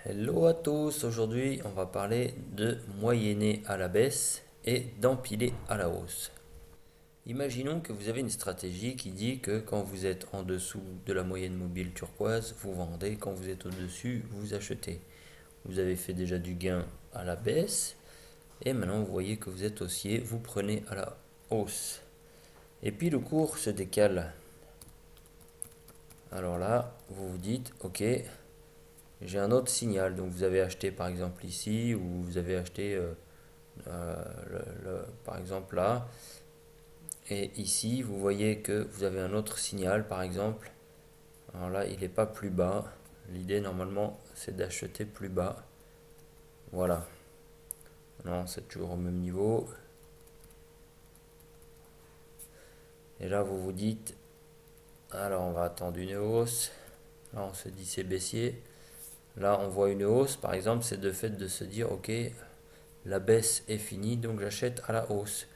Hello à tous, aujourd'hui on va parler de moyenner à la baisse et d'empiler à la hausse. Imaginons que vous avez une stratégie qui dit que quand vous êtes en dessous de la moyenne mobile turquoise, vous vendez, quand vous êtes au-dessus, vous achetez. Vous avez fait déjà du gain à la baisse et maintenant vous voyez que vous êtes haussier, vous prenez à la hausse. Et puis le cours se décale. Alors là, vous vous dites, ok, j'ai un autre signal. Donc vous avez acheté par exemple ici, ou vous avez acheté par exemple là. Et ici, vous voyez que vous avez un autre signal par exemple. Alors là, il n'est pas plus bas. L'idée normalement, c'est d'acheter plus bas. Voilà. Non, c'est toujours au même niveau. Et là, vous vous dites, alors on va attendre une hausse. Là, on se dit c'est baissier. Là, on voit une hausse. Par exemple, c'est le fait de se dire, ok, la baisse est finie, donc j'achète à la hausse.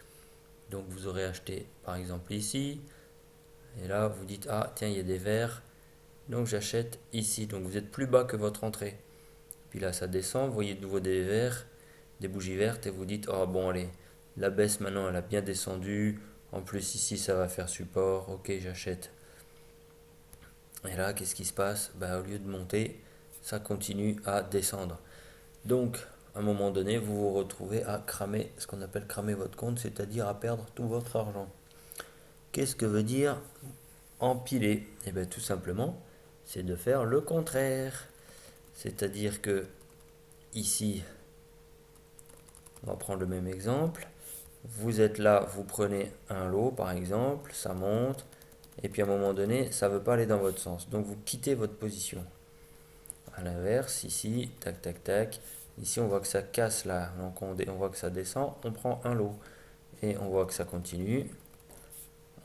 Donc vous aurez acheté par exemple ici, et là vous dites ah tiens il y a des verts, donc j'achète ici. Donc vous êtes plus bas que votre entrée. Puis là ça descend, vous voyez de nouveau des verts, des bougies vertes, et vous dites oh bon allez, la baisse maintenant elle a bien descendu, en plus ici ça va faire support, ok j'achète. Et là qu'est-ce qui se passe? Au lieu de monter, ça continue à descendre. Donc à un moment donné vous vous retrouvez à cramer, ce qu'on appelle cramer votre compte, c'est-à-dire à perdre tout votre argent. Qu'est-ce que veut dire empiler? Eh bien tout simplement, c'est de faire le contraire. C'est-à-dire que ici, on va prendre le même exemple. Vous êtes là, vous prenez un lot par exemple, ça monte, et puis à un moment donné, ça ne veut pas aller dans votre sens. Donc vous quittez votre position. À l'inverse, ici, tac tac tac, ici on voit que ça casse là, donc on voit que ça descend, on prend un lot. Et on voit que ça continue.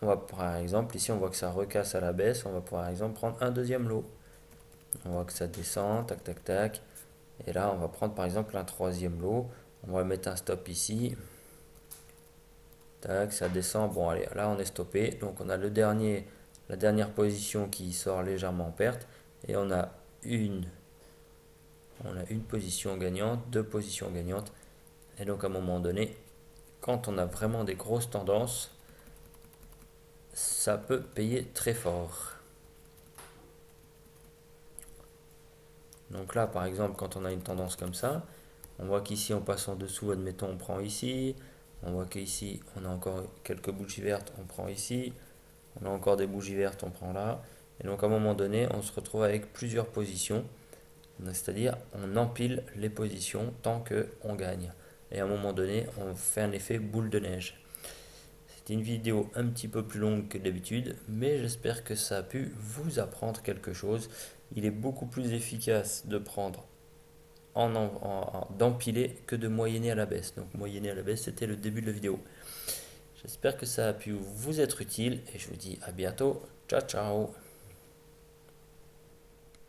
On va par exemple, ici on voit que ça recasse à la baisse, on va par exemple prendre un deuxième lot. On voit que ça descend, tac tac tac. Et là on va prendre par exemple un troisième lot. On va mettre un stop ici. Tac, ça descend. Bon allez, là on est stoppé. Donc on a la dernière position qui sort légèrement en perte. Et on a une position gagnante, deux positions gagnantes. Et donc à un moment donné, quand on a vraiment des grosses tendances, ça peut payer très fort. Donc là, par exemple, quand on a une tendance comme ça, on voit qu'ici on passe en dessous, admettons, on prend ici. On voit qu'ici on a encore quelques bougies vertes, on prend ici. On a encore des bougies vertes, on prend là. Et donc à un moment donné, on se retrouve avec plusieurs positions. C'est-à-dire, on empile les positions tant qu'on gagne. Et à un moment donné, on fait un effet boule de neige. C'est une vidéo un petit peu plus longue que d'habitude, mais j'espère que ça a pu vous apprendre quelque chose. Il est beaucoup plus efficace de prendre d'empiler que de moyenner à la baisse. Donc moyenner à la baisse, c'était le début de la vidéo. J'espère que ça a pu vous être utile et je vous dis à bientôt. Ciao ciao.